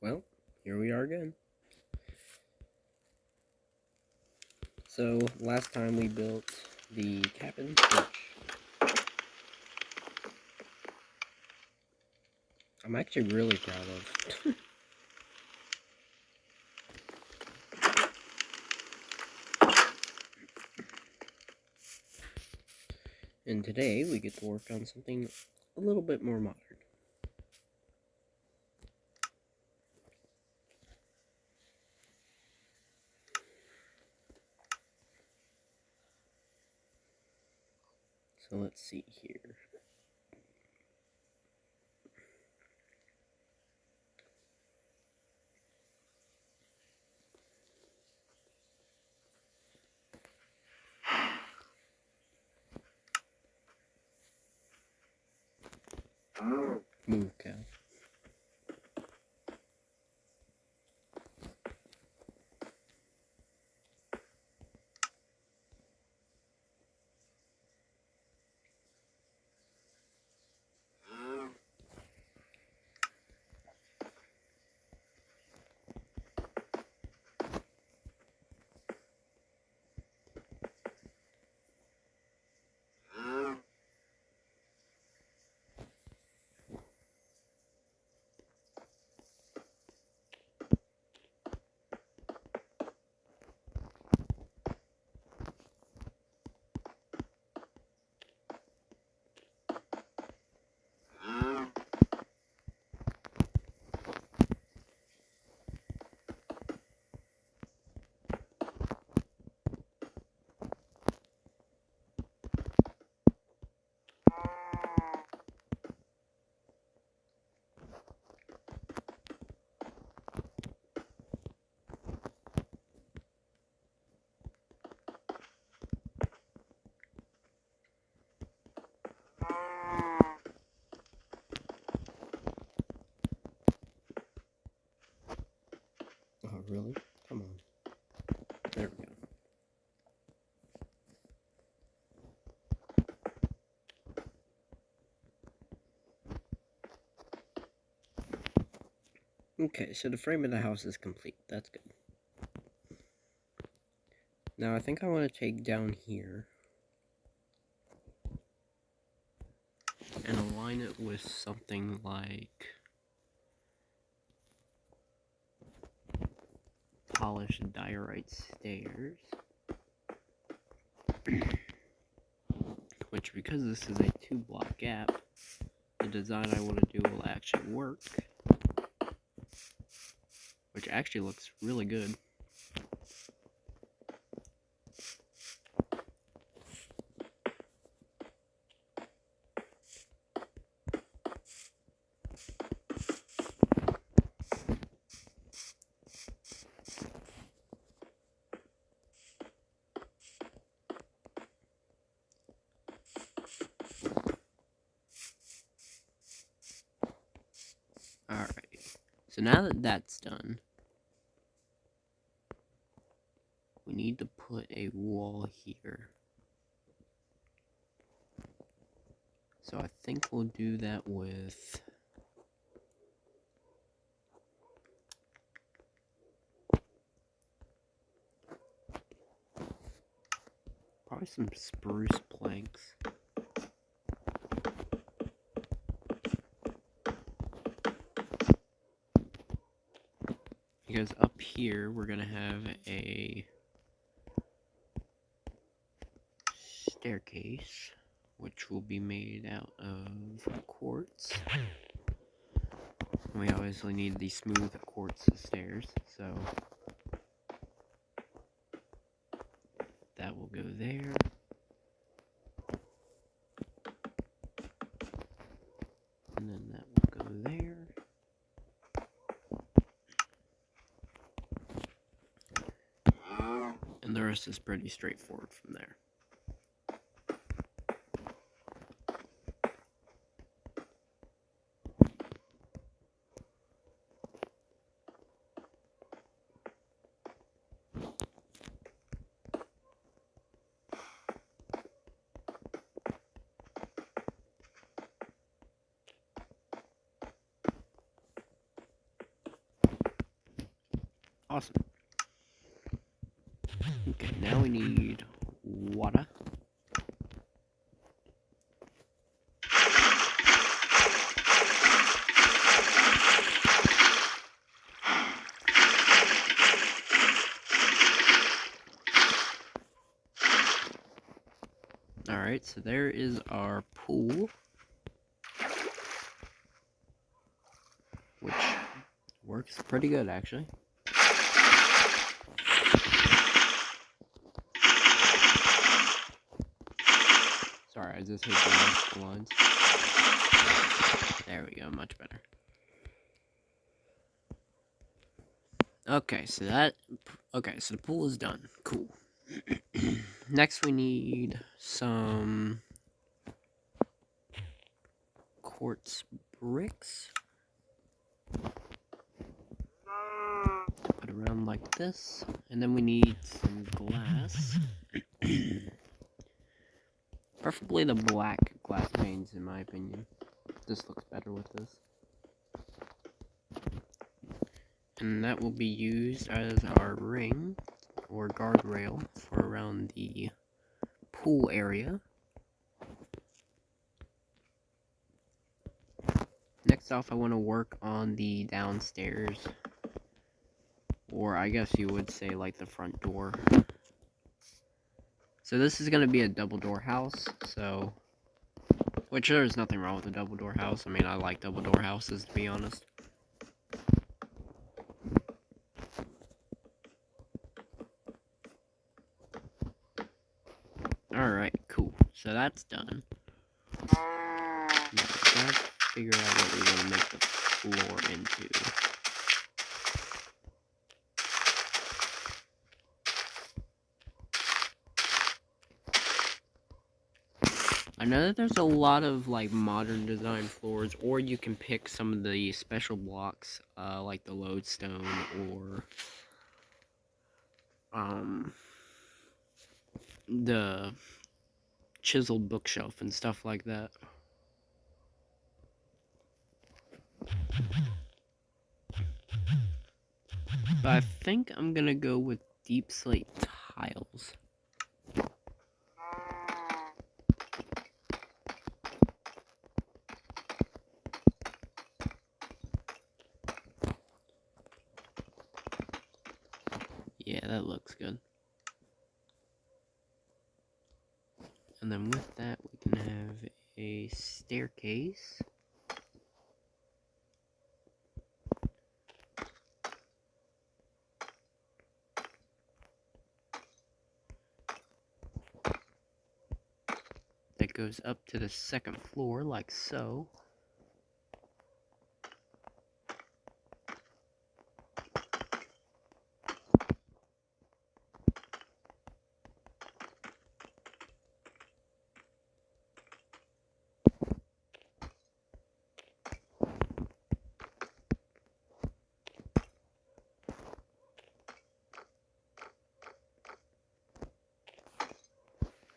Well, here we are again. So, last time we built the cabin, which I'm actually really proud of. And today we get to work on something a little bit more modern. So let's see here. Move, cow. Oh, really? Come on. There we go. Okay, so the frame of the house is complete. That's good. Now I think I want to take down here and align it with something like polished diorite stairs. Which, because this is a 2-block gap, the design I want to do will actually work. Which actually looks really good. Alright, so now that that's done, we need to put a wall here. So I think we'll do that with probably some spruce planks. Because up here we're gonna have a staircase, which will be made out of quartz. We obviously need the smooth quartz stairs, so that will go there. And then that will go there. And the rest is pretty straightforward from there. Awesome. Okay, now we need water. Alright, so there is our pool, which works pretty good actually. Sorry, I just hit the lines. There we go, much better. Okay, so the pool is done. Cool. Next we need some quartz bricks. Put around like this, and then we need some glass. Preferably the black glass panes, in my opinion. This looks better with this. And that will be used as our ring or guardrail for around the pool area. Next off, I want to work on the downstairs, or I guess you would say like the front door. So this is going to be a double door house, so, which there's nothing wrong with a double door house. I mean, I like double door houses, to be honest. Alright, cool. So that's done. Now we gotta figure out what we're going to make the floor into. I know that there's a lot of like modern design floors, or you can pick some of the special blocks, like the lodestone or the chiseled bookshelf and stuff like that. But I think I'm gonna go with deep slate tiles. Yeah, that looks good. And then with that, we can have a staircase. That goes up to the second floor, like so.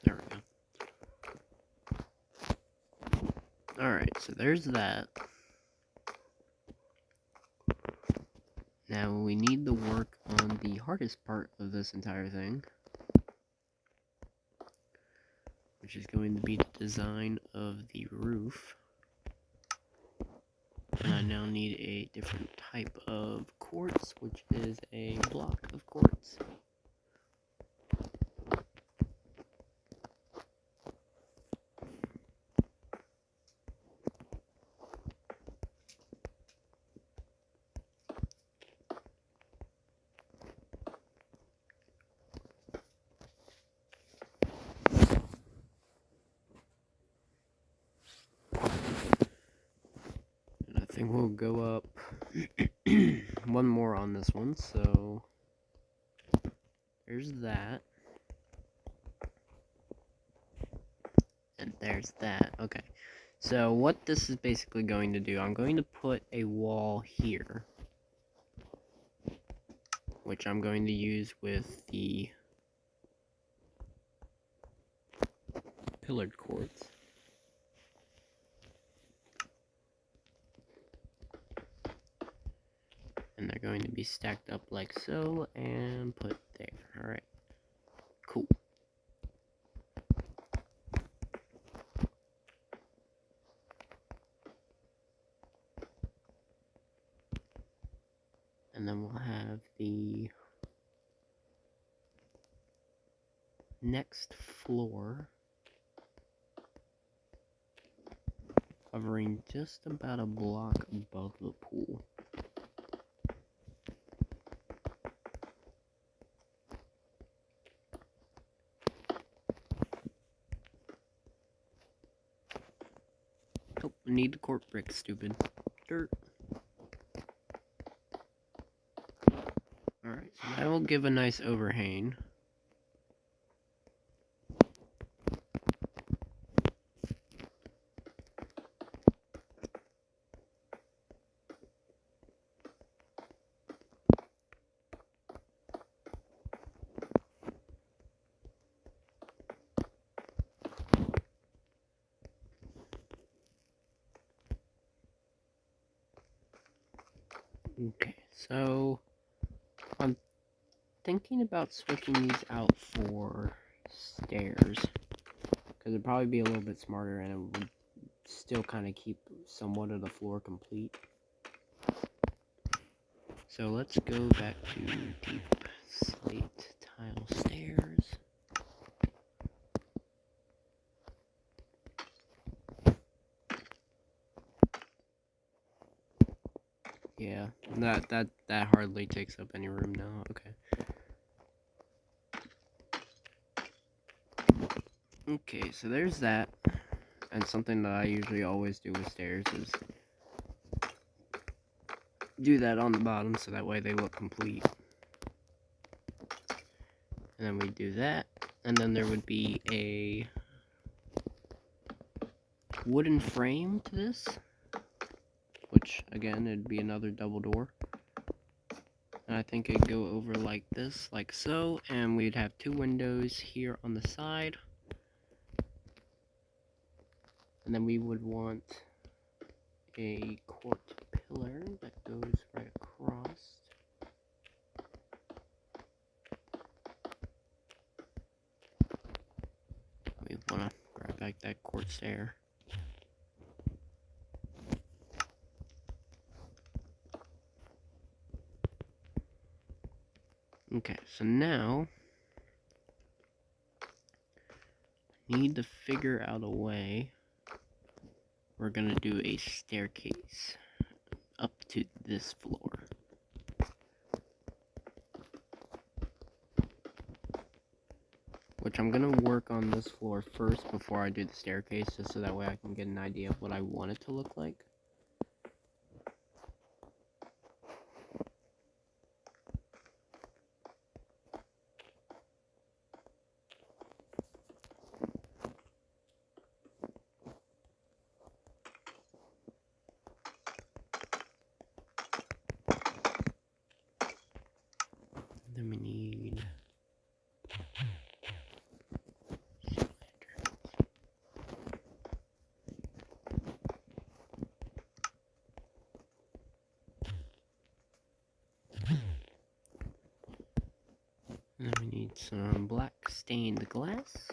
There we go. Alright, so there's that. Now we need to work on the hardest part of this entire thing, which is going to be the design of the roof. And I now need a different type of quartz, which is a block of quartz. And I think we'll go up one more on this one, so there's that. And there's that. Okay. So what this is basically going to do, I'm going to put a wall here, which I'm going to use with the pillared quartz. And they're going to be stacked up like so and put there. Alright. Cool. And then we'll have the next floor hovering just about a block above the pool. Oh, I need the cork brick, stupid. Dirt. Alright, so that will give a nice overhang. Okay, so I'm thinking about switching these out for stairs, because it'd probably be a little bit smarter and it would still kind of keep somewhat of the floor complete. So let's go back to deep slate tile stairs. Yeah, that hardly takes up any room now. Okay. Okay, so there's that. And something that I usually always do with stairs is do that on the bottom so that way they look complete. And then we do that, and then there would be a wooden frame to this, which again it'd be another double door. And I think it'd go over like this, like so, and we'd have two windows here on the side. And then we would want a quart pillar that goes right across. We want to grab back that quartz there. Okay, so now need to figure out a way. We're gonna do a staircase up to this floor. Which I'm gonna work on this floor first before I do the staircase, just so that way I can get an idea of what I want it to look like. Then we need and then we need some black stained glass.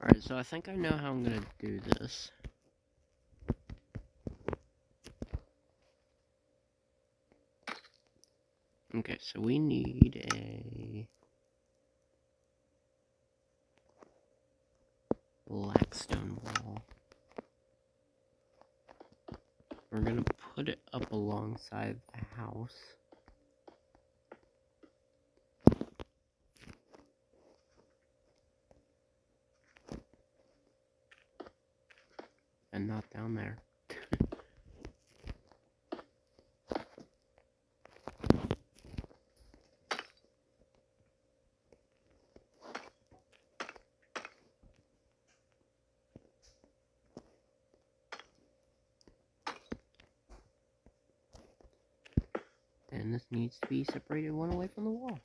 Alright, so I think I know how I'm gonna do this. Okay, so we need a black stone wall. We're gonna put it up alongside the house. And not down there. and this needs to be separated one away from the wall.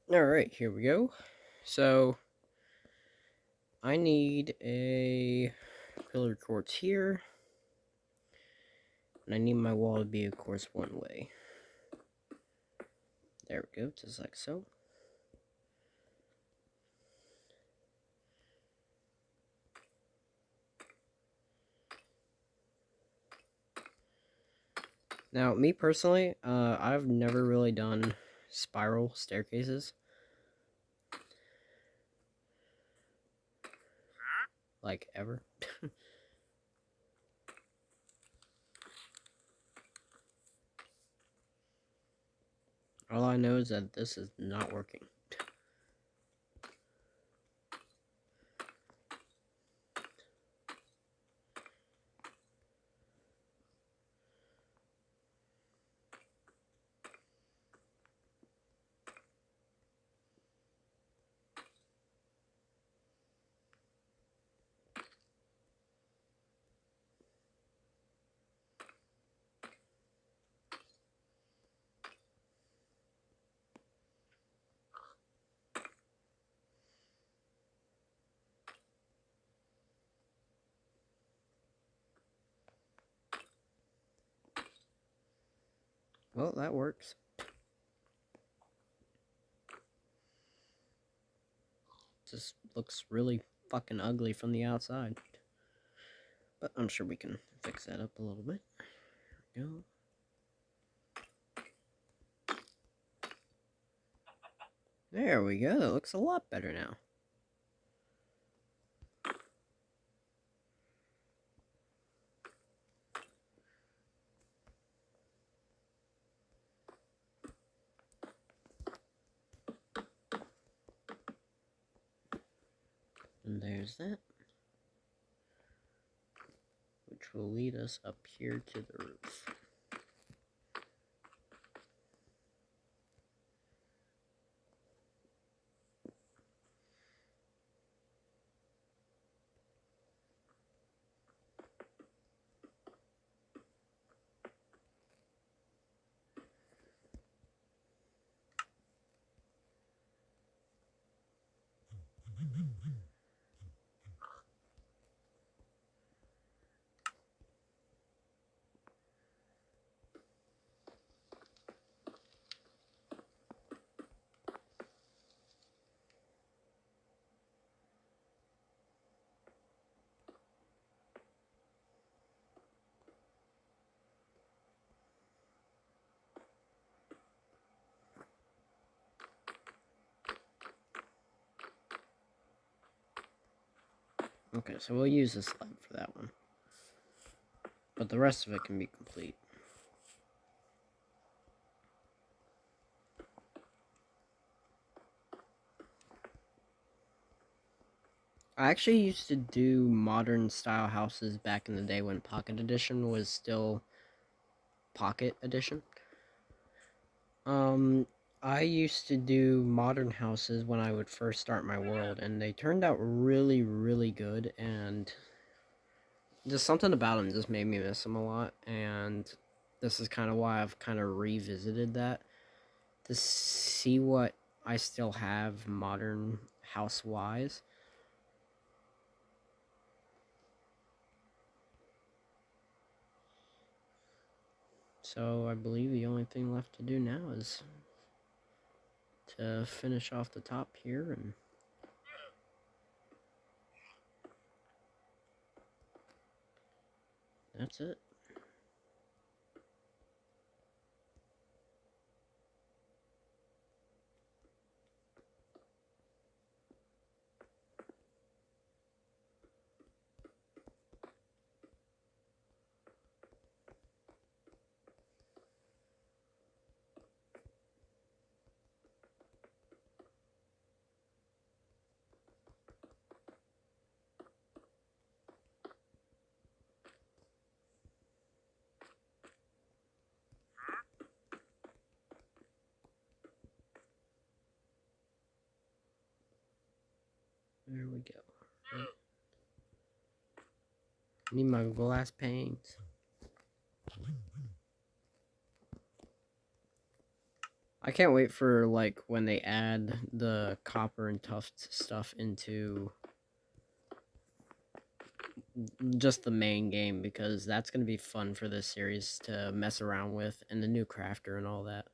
Alright, here we go. So, I need a pillar quartz here, and I need my wall to be, of course, one way. There we go, just like so. Now, me personally, I've never really done spiral staircases. Like, ever. All I know is that this is not working. Well, that works. Just looks really fucking ugly from the outside. But I'm sure we can fix that up a little bit. There we go. There we go. That looks a lot better now. And there's that. Which will lead us up here to the roof. Okay, so we'll use this slab for that one. But the rest of it can be complete. I actually used to do modern style houses back in the day when Pocket Edition was still Pocket Edition. I used to do modern houses when I would first start my world, and they turned out really, really good, and just something about them just made me miss them a lot, and this is kind of why I've kind of revisited that, to see what I still have modern house-wise. So I believe the only thing left to do now is to finish off the top here, and that's it. There we go. Need my glass panes. I can't wait for, like, when they add the copper and tuft stuff into just the main game, because that's going to be fun for this series to mess around with, and the new crafter and all that.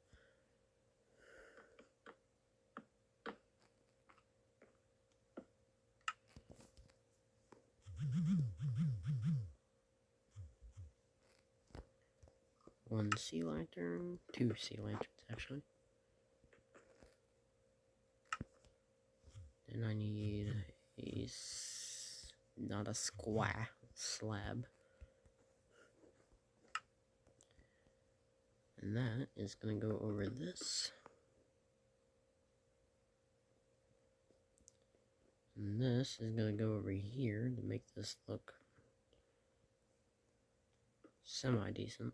One sea lantern, 2 sea lanterns actually. Then I need a not a square slab. And that is going to go over this. And this is going to go over here to make this look semi-decent.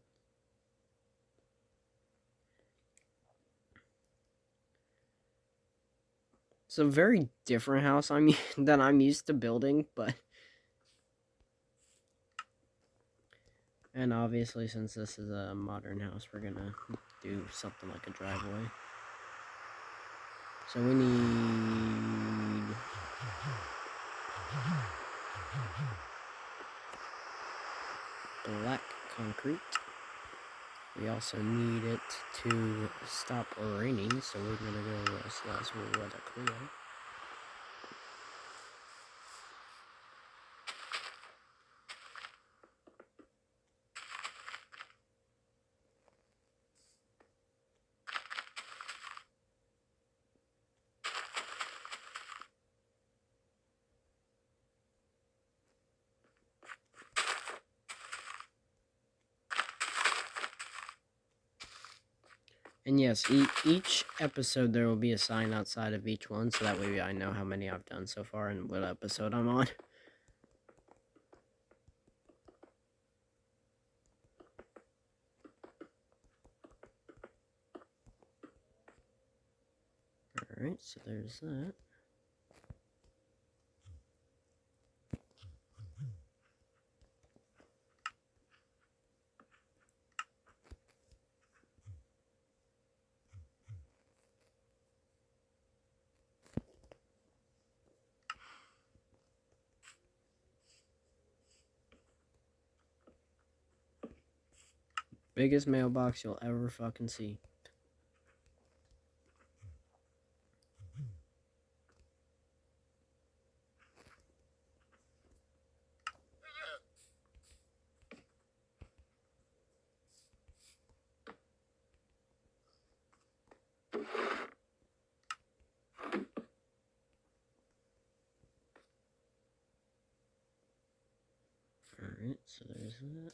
It's a very different house than I'm used to building, but... And obviously, since this is a modern house, we're gonna do something like a driveway. So we need... black concrete. We also need it to stop raining, so we're gonna go slash water clear. And yes, each episode there will be a sign outside of each one, so that way I know how many I've done so far and what episode I'm on. Alright, so there's that. Biggest mailbox you'll ever fucking see. Alright, so there's that.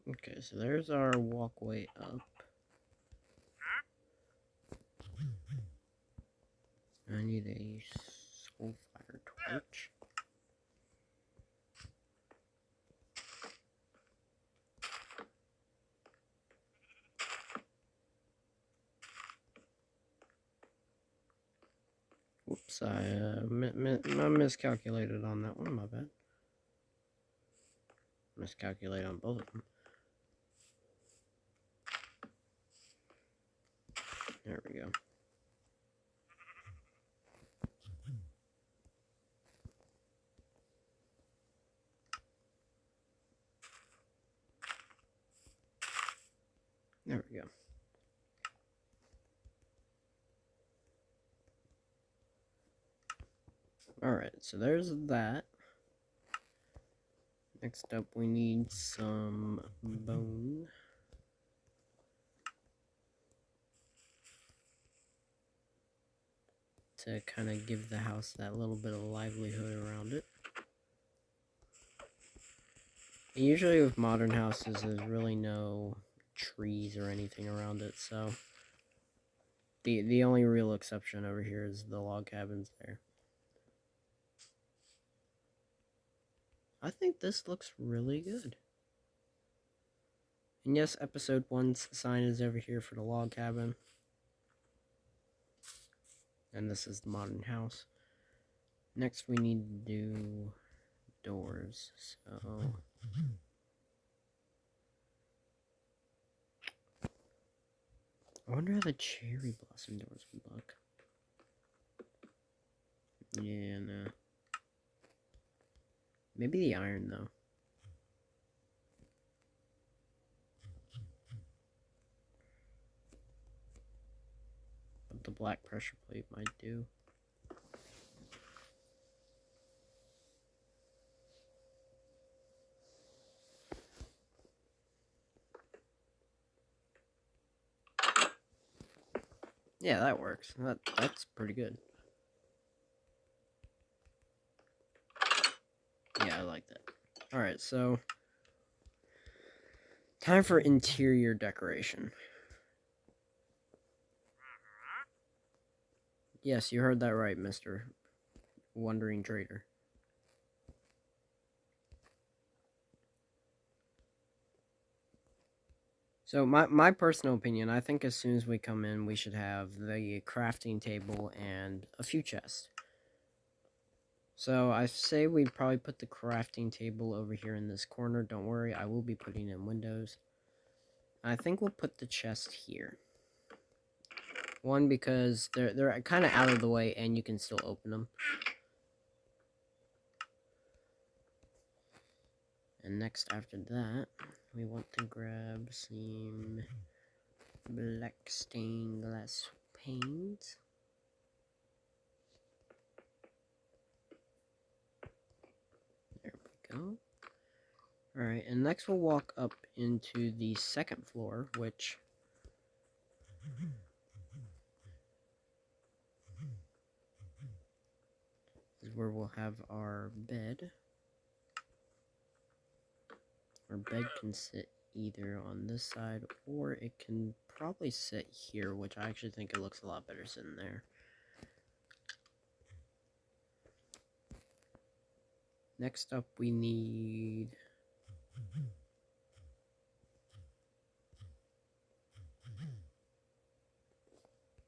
Okay, so there's our walkway up. I need a soul fire torch. Whoops, I miscalculated on that one, my bad. Miscalculate on both of them. There we go. There we go. Alright, so there's that. Next up, we need some bone. To kind of give the house that little bit of livelihood around it. And usually with modern houses, there's really no trees or anything around it, so the only real exception over here is the log cabins there. I think this looks really good. And yes, episode 1's sign is over here for the log cabin. And this is the modern house. Next we need to do doors, so... I wonder how the cherry blossom doors would look. Yeah, no. Maybe the iron, though. What the black pressure plate might do. Yeah, that works. That's pretty good. Yeah, I like that. Alright, so... time for interior decoration. Yes, you heard that right, Mr. Wandering Trader. So, my personal opinion, I think as soon as we come in, we should have the crafting table and a few chests. So, I say we probably put the crafting table over here in this corner. Don't worry, I will be putting in windows. I think we'll put the chest here. One, because they're kind of out of the way and you can still open them. And next after that, we want to grab some black stained glass paint. There we go. Alright, and next we'll walk up into the second floor, which... is where we'll have our bed. Our bed can sit either on this side, or it can probably sit here, which I actually think it looks a lot better sitting there. Next up, we need...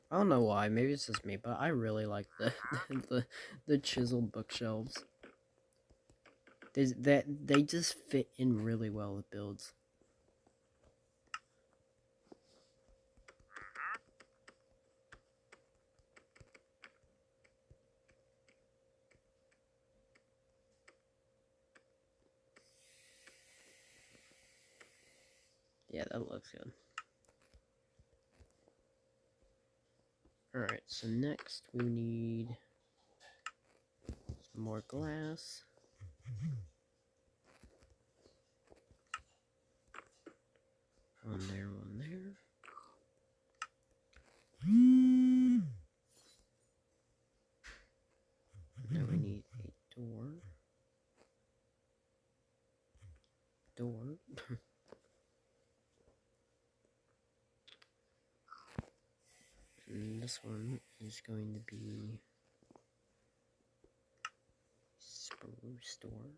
I don't know why, maybe it's just me, but I really like the chiseled bookshelves. They just fit in really well with builds. Yeah, that looks good. Alright, so next we need some more glass. One there, one there. Now we need a door. And this one is going to be spruce door.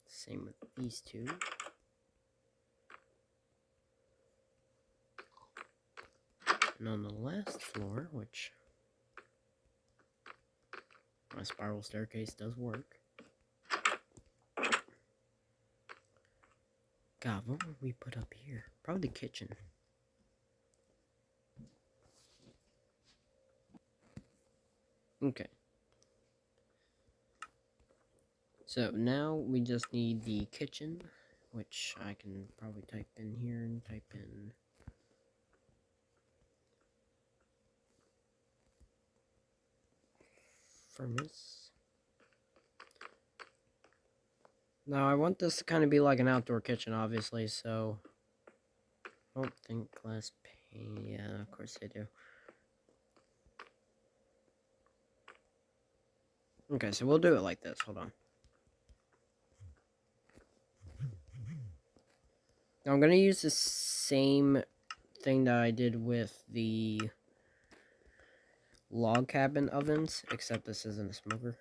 Same with these two. And on the last floor, which my spiral staircase does work. God, what would we put up here? Probably the kitchen. Okay. So now we just need the kitchen, which I can probably type in here and type in furnace. Now I want this to kind of be like an outdoor kitchen, obviously, so I don't think glass pane. Yeah, of course they do. Okay, so we'll do it like this. Hold on. Now I'm gonna use the same thing that I did with the log cabin ovens, except this isn't a smoker.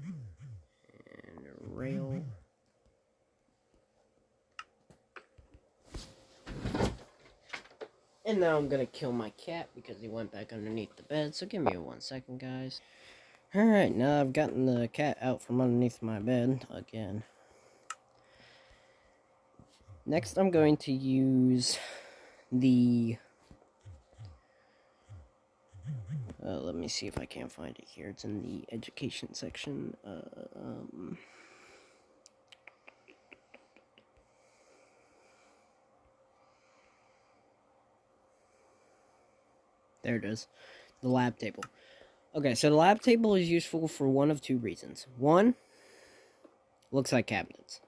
And a rail. And now I'm gonna kill my cat because he went back underneath the bed, so give me 1 second, guys. Alright, now I've gotten the cat out from underneath my bed again. Next, I'm going to use the... let me see if I can't find it here. It's in the education section. There it is. The lab table. Okay, so the lab table is useful for one of two reasons. One, looks like cabinets.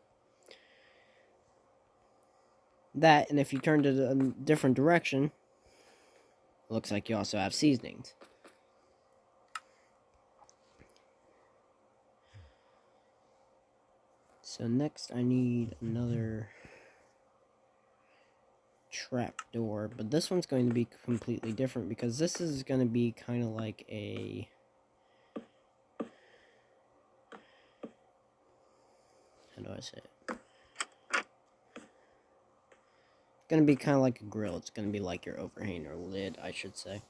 That, and if you turn it a different direction, looks like you also have seasonings. So next I need another trap door, but this one's going to be completely different because this is going to be kind of like a... How do I say it? It's going to be kind of like a grill. It's going to be like your overhang or lid, I should say.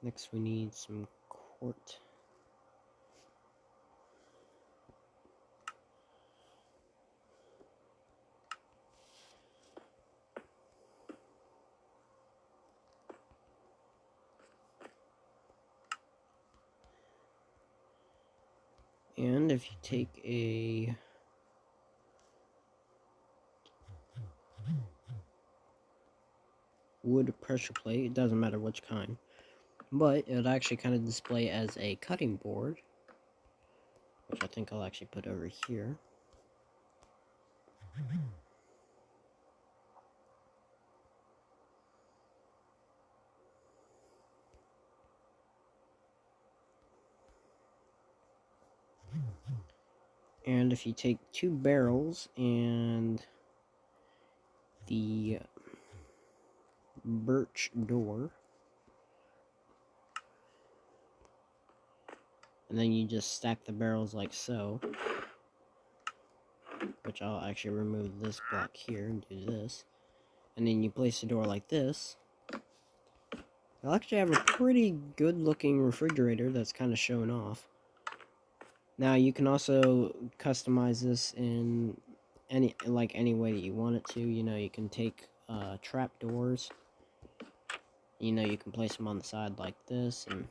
Next we need some quart. And if you take a wood pressure plate, it doesn't matter which kind, but it would actually kind of display as a cutting board, which I think I'll actually put over here. And if you take 2 barrels and the birch door, and then you just stack the barrels like so, which I'll actually remove this block here and do this, and then you place the door like this, you'll actually have a pretty good looking refrigerator that's kind of shown off. Now you can also customize this in any way that you want it to. You know, you can take trap doors. You know, you can place them on the side like this and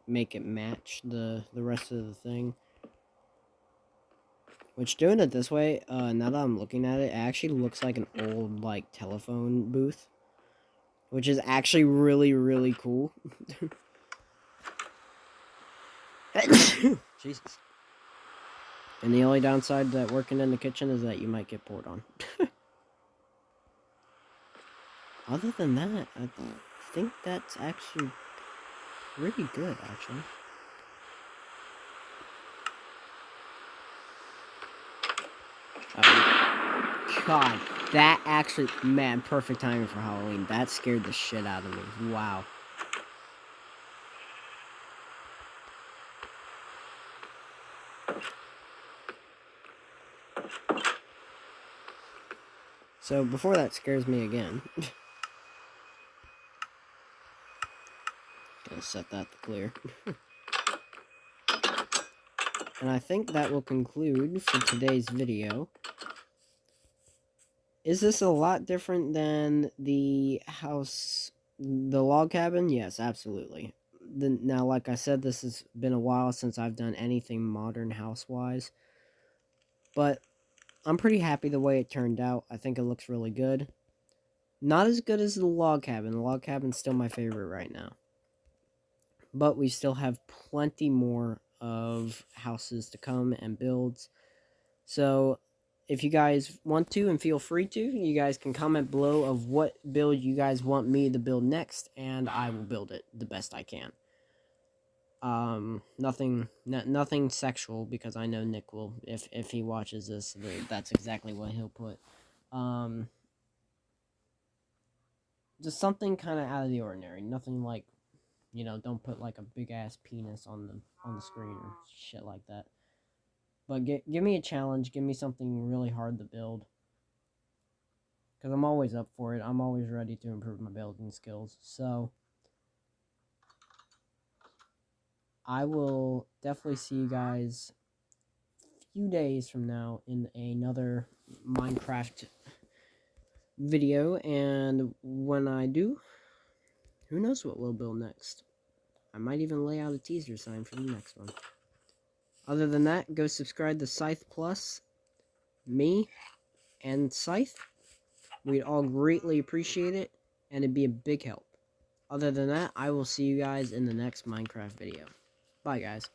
make it match the rest of the thing. Which, doing it this way, now that I'm looking at it, it actually looks like an old like telephone booth, which is actually really, really cool. Jesus. And the only downside that working in the kitchen is that you might get poured on. Other than that, I think that's actually pretty good, actually. God, that actually, man, perfect timing for Halloween. That scared the shit out of me. Wow. So, before that scares me again, gonna set that to clear. And I think that will conclude for today's video. Is this a lot different than the house, the log cabin? Yes, absolutely. Now, like I said, this has been a while since I've done anything modern house-wise. But I'm pretty happy the way it turned out. I think it looks really good. Not as good as the log cabin. The log cabin's still my favorite right now. But we still have plenty more of houses to come and builds. So if you guys want to and feel free to, you guys can comment below of what build you guys want me to build next, and I will build it the best I can. Nothing sexual, because I know Nick will, if he watches this, that's exactly what he'll put. Just something kind of out of the ordinary. Nothing like, don't put like a big ass penis on the screen or shit like that. But give me a challenge. Give me something really hard to build, because I'm always up for it. I'm always ready to improve my building skills. So I will definitely see you guys a few days from now in another Minecraft video. And when I do, who knows what we'll build next. I might even lay out a teaser sign for the next one. Other than that, go subscribe to Scythe Plus, me, and Scythe. We'd all greatly appreciate it, and it'd be a big help. Other than that, I will see you guys in the next Minecraft video. Bye, guys.